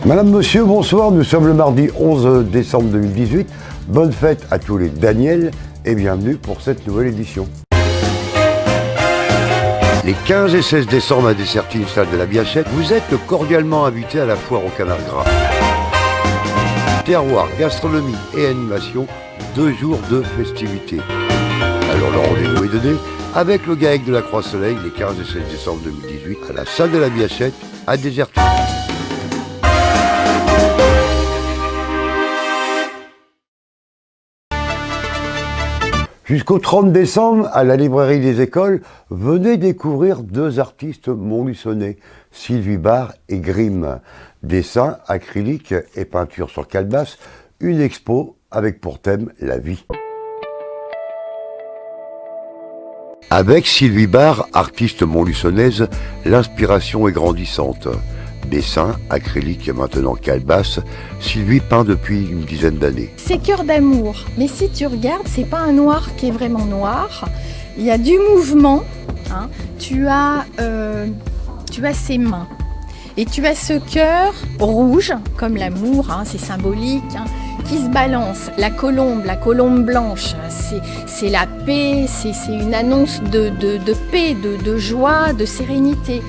Madame, monsieur, bonsoir. Nous sommes le mardi 11 décembre 2018. Bonne fête à tous les Daniel et bienvenue pour cette nouvelle édition. Les 15 et 16 décembre à Dessertine, salle de la Biachette, vous êtes cordialement invités à la foire au canard gras. Terroir, gastronomie et animation, 2 jours de festivités. Alors le rendez-vous est donné avec le GAEC de la Croix-Soleil les 15 et 16 décembre 2018 à la salle de la Biachette à Dessertine. Jusqu'au 30 décembre, à la librairie des écoles, venez découvrir 2 artistes montluçonnais, Sylvie Barre et Grimm. Dessin, acrylique et peinture sur calebasse, une expo avec pour thème la vie. Avec Sylvie Barre, artiste montluçonnaise, l'inspiration est grandissante. Dessin, acrylique et maintenant calebasse, Sylvie peint depuis une dizaine d'années. C'est cœur d'amour, mais si tu regardes, c'est pas un noir qui est vraiment noir. Il y a du mouvement, hein. Tu as ses mains et tu as ce cœur rouge, comme l'amour, hein, c'est symbolique, hein, qui se balance. La colombe blanche, c'est la paix, c'est une annonce de paix, de joie, de sérénité.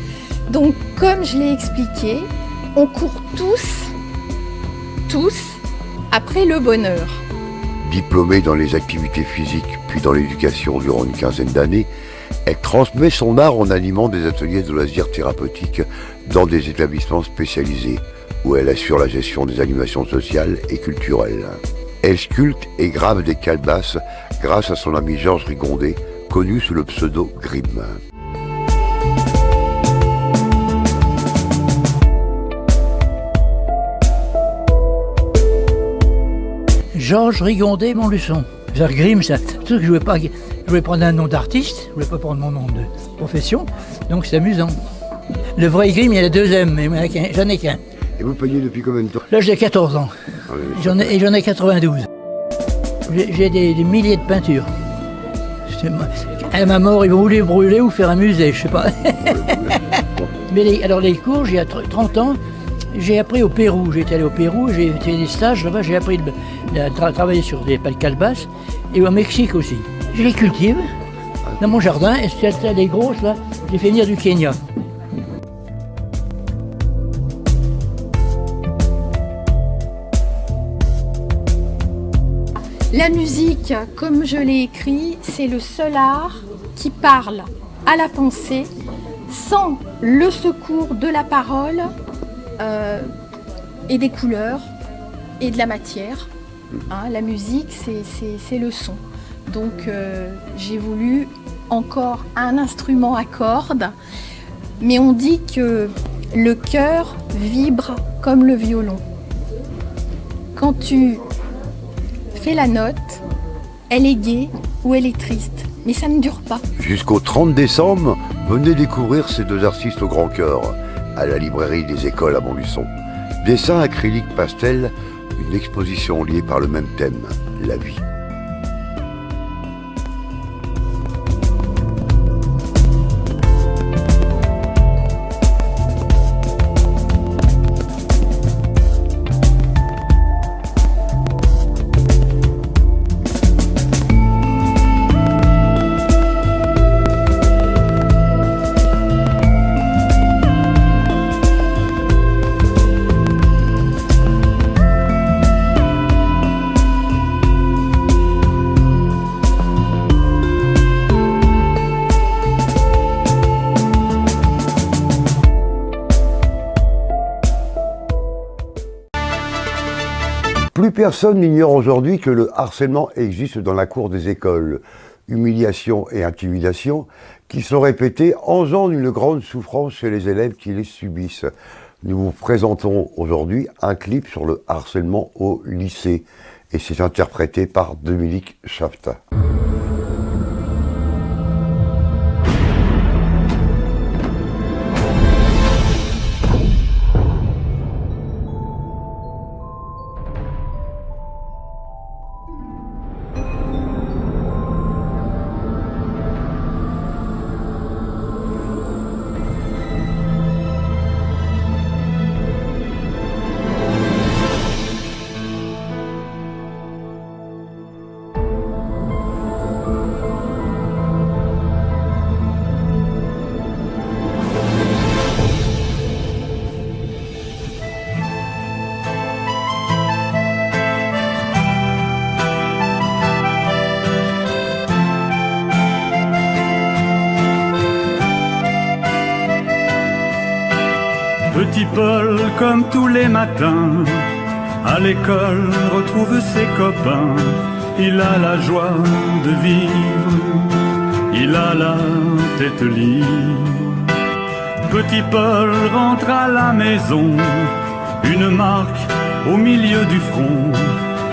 Donc, comme je l'ai expliqué, on court tous, après le bonheur. Diplômée dans les activités physiques puis dans l'éducation durant une quinzaine d'années, elle transmet son art en animant des ateliers de loisirs thérapeutiques dans des établissements spécialisés, où elle assure la gestion des animations sociales et culturelles. Elle sculpte et grave des calebasses grâce à son ami Georges Rigondet, connu sous le pseudo Grimm. Georges Rigondet, Montluçon. Vers Grimm, c'est un truc que je voulais prendre un nom d'artiste, je voulais pas prendre mon nom de profession, donc c'est amusant. Le vrai Grimm, il y a 2 M, mais j'en ai qu'un. Et vous peignez depuis combien de temps? Là, j'ai 14 ans, j'en ai 92. J'ai des milliers de peintures. À ma mort, ils vont ou les brûler ou faire un musée, je sais pas. Mais les cours, j'ai 30 ans, j'ai appris au Pérou. J'ai été allé au Pérou, j'ai fait des stages là-bas, j'ai appris à travailler sur des calebasses et au Mexique aussi. Je les cultive dans mon jardin et si tu as des grosses là, je les fais venir du Kenya. La musique, comme je l'ai écrit, c'est le seul art qui parle à la pensée sans le secours de la parole et des couleurs et de la matière. Hein, la musique, c'est le son. Donc j'ai voulu encore un instrument à cordes, mais on dit que le cœur vibre comme le violon. Quand tu fais la note, elle est gaie ou elle est triste, mais ça ne dure pas. Jusqu'au 30 décembre, venez découvrir ces 2 artistes au grand cœur, à la librairie des écoles à Montluçon. Dessin, acrylique, pastel, une exposition liée par le même thème, la vie. Plus personne n'ignore aujourd'hui que le harcèlement existe dans la cour des écoles. Humiliation et intimidation qui sont répétées engendrent une grande souffrance chez les élèves qui les subissent. Nous vous présentons aujourd'hui un clip sur le harcèlement au lycée et c'est interprété par Dominique Chafta. Paul, comme tous les matins, à l'école retrouve ses copains. Il a la joie de vivre, il a la tête libre. Petit Paul rentre à la maison, une marque au milieu du front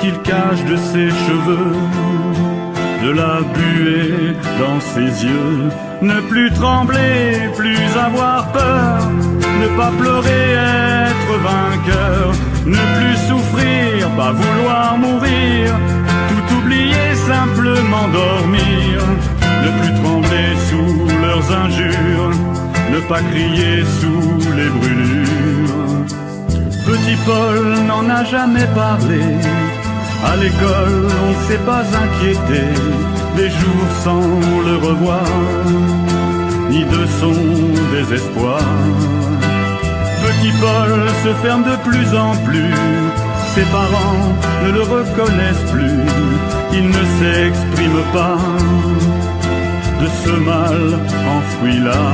qu'il cache de ses cheveux, de la buée dans ses yeux. Ne plus trembler, plus avoir peur, ne pas pleurer, être vainqueur, ne plus souffrir, pas vouloir mourir, tout oublier, simplement dormir, ne plus trembler sous leurs injures, ne pas crier sous les brûlures. Petit Paul n'en a jamais parlé, à l'école on ne s'est pas inquiété des jours sans le revoir, ni de son désespoir. Petit Paul se ferme de plus en plus, ses parents ne le reconnaissent plus, il ne s'exprime pas de ce mal enfoui là.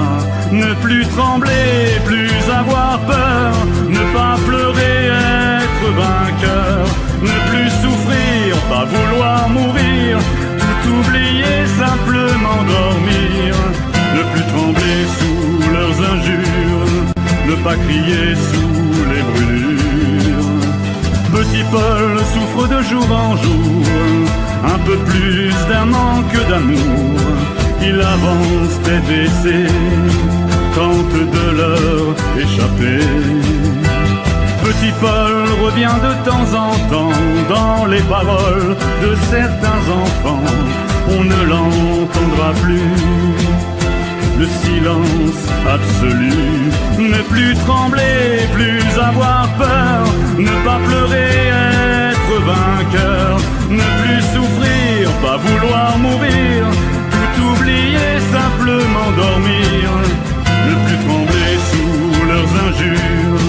Ne plus trembler, plus avoir peur, ne pas pleurer, être vainqueur, ne plus souffrir, pas vouloir mourir, tout oublier, simplement dormir, ne plus trembler sous leurs injures, ne pas crier sous les brûlures. Petit Paul souffre de jour en jour, un peu plus d'un manque d'amour. Il avance tête baissée, tente de leur échapper. Petit Paul revient de temps en temps dans les paroles de certains enfants. On ne l'entendra plus, le silence absolu. Ne plus trembler, plus avoir peur, ne pas pleurer, être vainqueur, ne plus souffrir, pas vouloir mourir, tout oublier, simplement dormir, ne plus trembler sous leurs injures,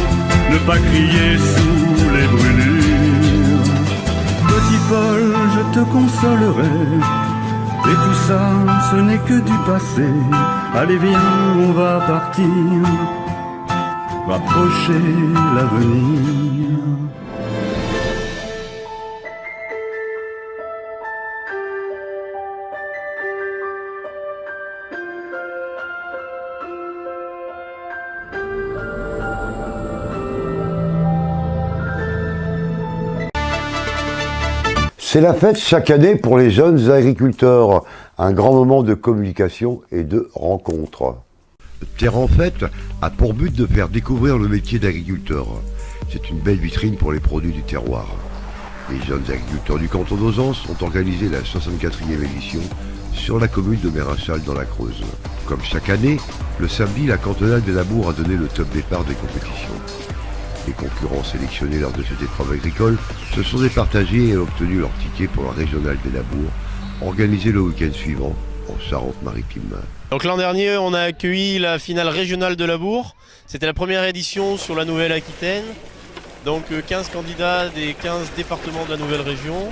ne pas crier sous les brûlures. Petit Paul, je te consolerai, et tout ça, ce n'est que du passé. Allez viens, on va partir, rapprocher l'avenir. C'est la fête chaque année pour les jeunes agriculteurs, un grand moment de communication et de rencontre. Terre en Fête a pour but de faire découvrir le métier d'agriculteur. C'est une belle vitrine pour les produits du terroir. Les jeunes agriculteurs du canton d'Auzance ont organisé la 64e édition sur la commune de Mérachal dans la Creuse. Comme chaque année, le samedi, la cantonale des Labours a donné le top départ des compétitions. Les concurrents sélectionnés lors de cette épreuve agricole se sont départagés et ont obtenu leur ticket pour la régionale des Labours, organisée le week-end suivant en Charente-Maritime. Donc l'an dernier, on a accueilli la finale régionale de Labours. C'était la première édition sur la Nouvelle-Aquitaine. Donc 15 candidats des 15 départements de la nouvelle région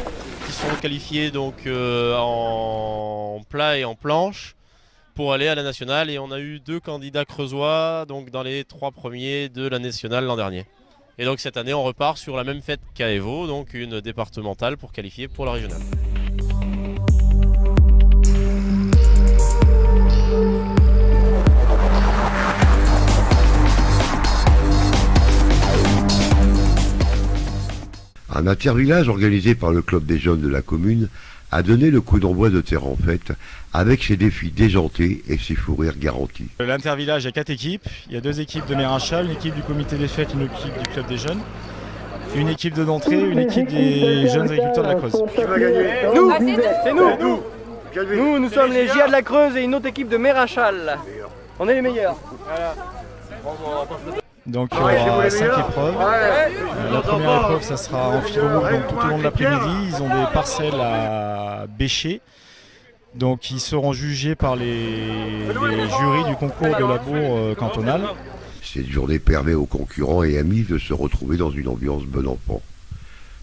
qui sont qualifiés donc, en plat et en planche pour aller à la nationale. Et on a eu 2 candidats creusois donc dans les 3 premiers de la nationale l'an dernier. Et donc cette année, on repart sur la même fête qu'à Évaux, donc une départementale pour qualifier pour la régionale. Un intervillage organisé par le club des jeunes de la commune a donné le coup d'envoi de Terre en Fête avec ses défis déjantés et ses fous rires garantis. L'intervillage, il y a 4 équipes. Il y a 2 équipes de Mérachal, une équipe du comité des fêtes, une équipe du club des jeunes, une équipe de d'entrée, une équipe des jeunes agriculteurs de la Creuse. Qui va gagner ? Nous, c'est nous. Nous sommes les GIA de la Creuse et une autre équipe de Mérachal. On est les meilleurs. Voilà. Donc il y aura 5 épreuves. La première épreuve, ça sera en philo, donc tout au long de l'après-midi. Ils ont des parcelles à bêcher. Donc ils seront jugés par les jurys du concours de labour cantonal. Cette journée permet aux concurrents et amis de se retrouver dans une ambiance bon enfant.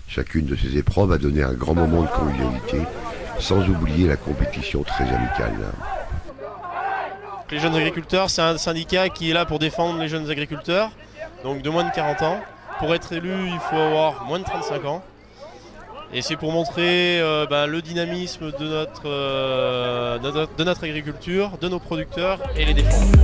Chacune de ces épreuves a donné un grand moment de convivialité, sans oublier la compétition très amicale. Les jeunes agriculteurs, c'est un syndicat qui est là pour défendre les jeunes agriculteurs. donc de moins de 40 ans. Pour être élu, il faut avoir moins de 35 ans. Et c'est pour montrer le dynamisme de notre agriculture, de nos producteurs et les défendre.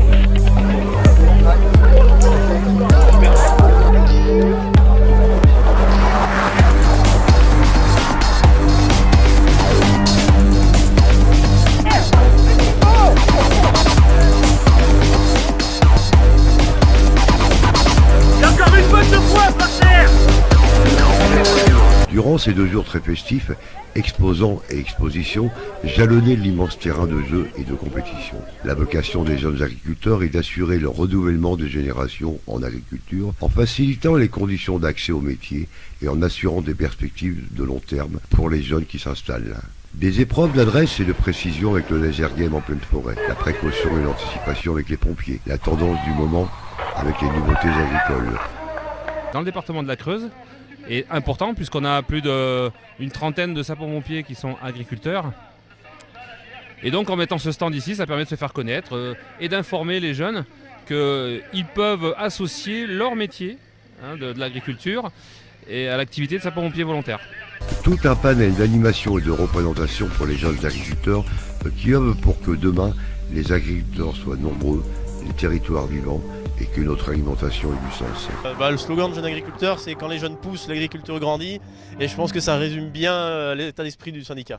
Durant ces 2 jours très festifs, exposants et expositions jalonnaient l'immense terrain de jeu et de compétition. La vocation des jeunes agriculteurs est d'assurer le renouvellement des générations en agriculture en facilitant les conditions d'accès au métier et en assurant des perspectives de long terme pour les jeunes qui s'installent. Des épreuves d'adresse et de précision avec le laser game en pleine forêt, la précaution et l'anticipation avec les pompiers, la tendance du moment avec les nouveautés agricoles. Dans le département de la Creuse, est important puisqu'on a plus d'une trentaine de sapeurs-pompiers qui sont agriculteurs. Et donc en mettant ce stand ici, ça permet de se faire connaître et d'informer les jeunes qu'ils peuvent associer leur métier de l'agriculture et à l'activité de sapeurs-pompiers volontaires. Tout un panel d'animation et de représentation pour les jeunes agriculteurs qui œuvrent pour que demain les agriculteurs soient nombreux, les territoires vivants et que notre alimentation ait du sens. Le slogan de Jeunes Agriculteurs, c'est quand les jeunes poussent, l'agriculture grandit. Et je pense que ça résume bien l'état d'esprit du syndicat.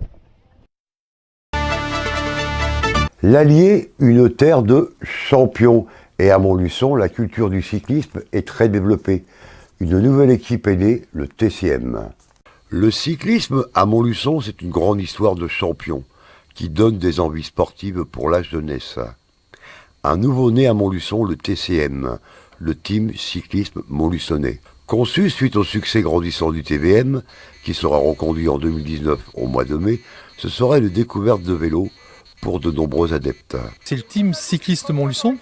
L'Allier, une terre de champions. Et à Montluçon, la culture du cyclisme est très développée. Une nouvelle équipe est née, le TCM. Le cyclisme à Montluçon, c'est une grande histoire de champions qui donne des envies sportives pour la jeunesse. Un nouveau-né à Montluçon, le TCM, le Team Cyclisme Montluçonnais. Conçu suite au succès grandissant du TVM, qui sera reconduit en 2019 au mois de mai, ce serait une découverte de vélo pour de nombreux adeptes. C'est le Team Cycliste Montluçon,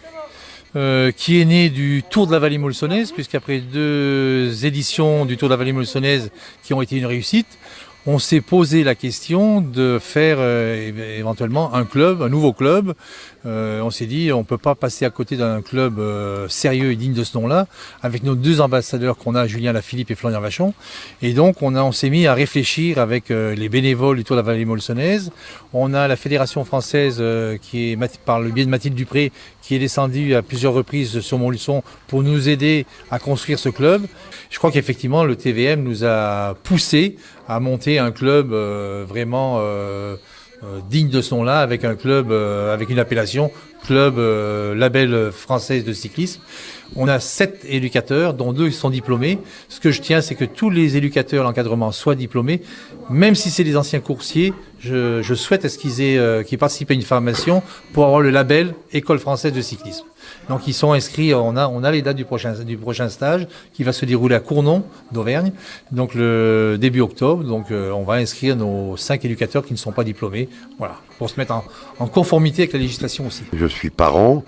qui est né du Tour de la Vallée Montluçonnaise, puisqu'après 2 éditions du Tour de la Vallée Montluçonnaise qui ont été une réussite, on s'est posé la question de faire éventuellement un club, un nouveau club. On s'est dit, on ne peut pas passer à côté d'un club sérieux et digne de ce nom-là, avec nos 2 ambassadeurs qu'on a, Julien Lafilippe et Florian Vachon. Et donc, on s'est mis à réfléchir avec les bénévoles du Tour de la Vallée Montluçonnaise. On a la Fédération française, qui est, par le biais de Mathilde Dupré, qui est descendue à plusieurs reprises sur Montluçon pour nous aider à construire ce club. Je crois qu'effectivement, le TVM nous a poussé à monter un club vraiment digne de ce nom-là, avec un club avec une appellation club label française de cyclisme. On a 7 éducateurs, dont 2 sont diplômés. Ce que je tiens, c'est que tous les éducateurs, l'encadrement, soient diplômés. Même si c'est des anciens coursiers, je souhaite qu'ils participent à une formation pour avoir le label École française de cyclisme. Donc ils sont inscrits, on a les dates du prochain stage qui va se dérouler à Cournon d'Auvergne, donc le début octobre. Donc on va inscrire nos 5 éducateurs qui ne sont pas diplômés, voilà, pour se mettre en conformité avec la législation aussi. Je suis parent,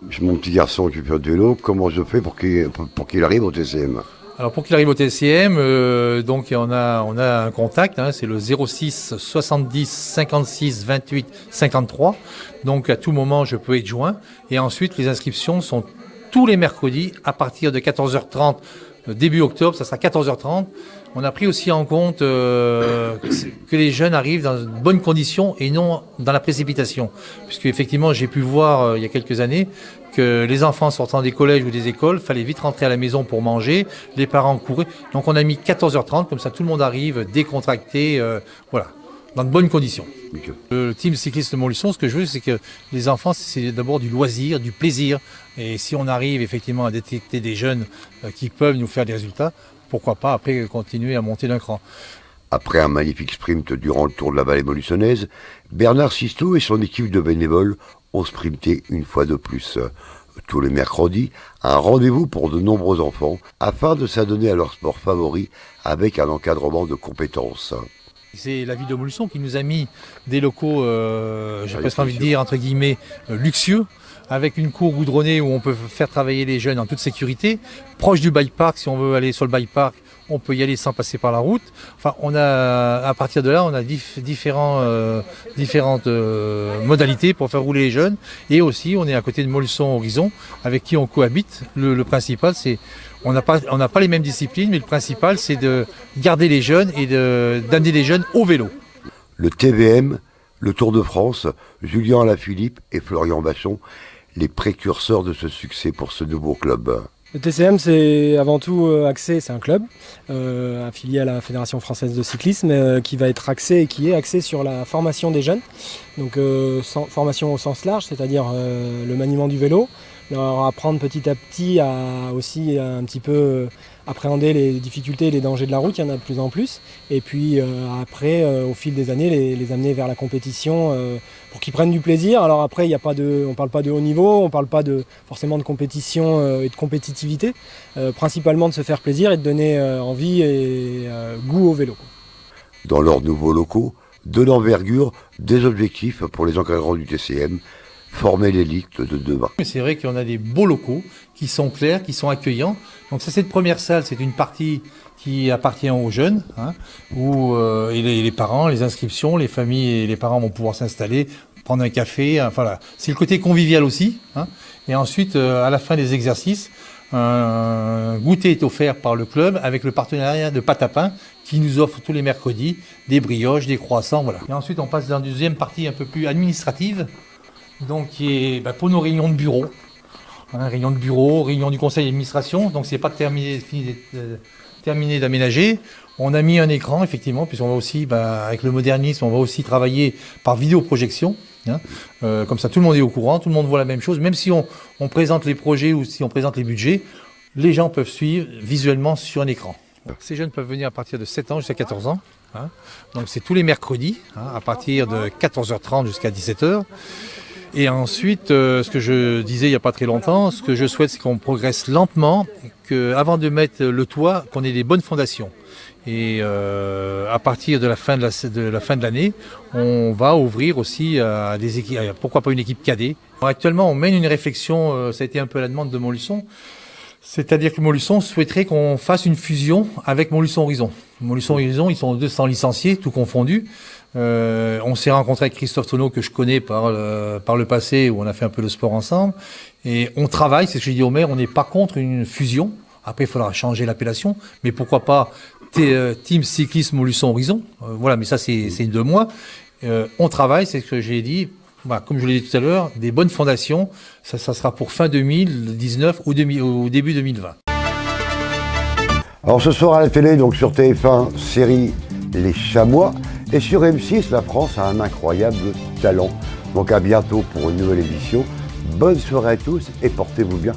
j'ai mon petit garçon qui fait de vélo, comment je fais pour qu'il arrive au TCM ? Alors pour qu'il arrive au TCM, donc on a un contact, c'est le 06 70 56 28 53. Donc à tout moment je peux être joint. Et ensuite les inscriptions sont tous les mercredis à partir de 14h30. Début octobre, ça sera 14h30. On a pris aussi en compte que les jeunes arrivent dans de bonnes conditions et non dans la précipitation. Puisque effectivement, j'ai pu voir il y a quelques années que les enfants sortant des collèges ou des écoles, fallait vite rentrer à la maison pour manger, les parents couraient. Donc on a mis 14h30, comme ça tout le monde arrive décontracté, voilà, dans de bonnes conditions. Le team cycliste de Montluçon, ce que je veux, c'est que les enfants, c'est d'abord du loisir, du plaisir. Et si on arrive effectivement à détecter des jeunes qui peuvent nous faire des résultats, pourquoi pas après continuer à monter d'un cran. Après un magnifique sprint durant le Tour de la Vallée Montluçonnaise, Bernard Sisto et son équipe de bénévoles ont sprinté une fois de plus. Tous les mercredis, un rendez-vous pour de nombreux enfants afin de s'adonner à leur sport favori avec un encadrement de compétences. C'est la ville de Montluçon qui nous a mis des locaux, j'ai presque envie de dire, entre guillemets, luxueux, avec une cour goudronnée où on peut faire travailler les jeunes en toute sécurité, proche du bike park. Si on veut aller sur le bike park, on peut y aller sans passer par la route. Enfin, à partir de là, on a différentes modalités pour faire rouler les jeunes. Et aussi, on est à côté de Montluçon Horizon, avec qui on cohabite. Le principal, c'est on n'a pas les mêmes disciplines, mais le principal, c'est de garder les jeunes et d'amener les jeunes au vélo. Le TVM, le Tour de France, Julien Alaphilippe et Florian Bachon, les précurseurs de ce succès pour ce nouveau club. Le TCM, c'est avant tout axé, c'est un club affilié à la Fédération française de cyclisme qui va être axé et qui est axé sur la formation des jeunes. Donc formation au sens large, c'est-à-dire le maniement du vélo, leur apprendre petit à petit à aussi un petit peu appréhender les difficultés et les dangers de la route, il y en a de plus en plus. Et puis après, au fil des années, les amener vers la compétition pour qu'ils prennent du plaisir. Alors après, on ne parle pas de haut niveau, on ne parle pas forcément de compétition et de compétitivité, principalement de se faire plaisir et de donner envie et goût au vélo. Dans leurs nouveaux locaux, de l'envergure, des objectifs pour les encadrants du TCM, former l'élite de demain. C'est vrai qu'on a des beaux locaux qui sont clairs, qui sont accueillants. Donc ça, cette première salle, c'est une partie qui appartient aux jeunes, où et les parents, les inscriptions, les familles et les parents vont pouvoir s'installer, prendre un café. Voilà. C'est le côté convivial aussi. Et ensuite, à la fin des exercices, un goûter est offert par le club avec le partenariat de Pâte à Pain qui nous offre tous les mercredis des brioches, des croissants. Voilà. Et ensuite, on passe dans une deuxième partie un peu plus administrative, donc qui est pour nos réunions de bureau. Réunion de bureau, réunion du conseil d'administration, donc c'est pas terminé d'aménager. On a mis un écran, effectivement, puisqu'on va aussi, avec le modernisme, on va aussi travailler par vidéoprojection. Comme ça, tout le monde est au courant, tout le monde voit la même chose. Même si on présente les projets ou si on présente les budgets, les gens peuvent suivre visuellement sur un écran. Ces jeunes peuvent venir à partir de 7 ans jusqu'à 14 ans. Donc c'est tous les mercredis, à partir de 14h30 jusqu'à 17h. Et ensuite, ce que je disais il n'y a pas très longtemps, ce que je souhaite, c'est qu'on progresse lentement, qu'avant de mettre le toit, qu'on ait des bonnes fondations. Et à partir de la fin de l'année, on va ouvrir aussi à des équipes, pourquoi pas une équipe cadet. Actuellement, on mène une réflexion, ça a été un peu la demande de Montluçon, c'est-à-dire que Montluçon souhaiterait qu'on fasse une fusion avec Montluçon Horizon. Montluçon Horizon, ils sont 200 licenciés, tout confondus. On s'est rencontré avec Christophe Tonneau, que je connais par le passé, où on a fait un peu de sport ensemble. Et on travaille, c'est ce que j'ai dit au maire, on n'est pas contre une fusion. Après, il faudra changer l'appellation, mais pourquoi pas Team Cyclisme Montluçon Horizon. Voilà, mais ça, c'est 2 mois. On travaille, c'est ce que j'ai dit. Comme je l'ai dit tout à l'heure, des bonnes fondations. Ça sera pour fin 2019 ou au début 2020. Alors ce soir à la télé, donc sur TF1, série Les Chamois. Et sur M6, la France a un incroyable talent. Donc à bientôt pour une nouvelle édition. Bonne soirée à tous et portez-vous bien.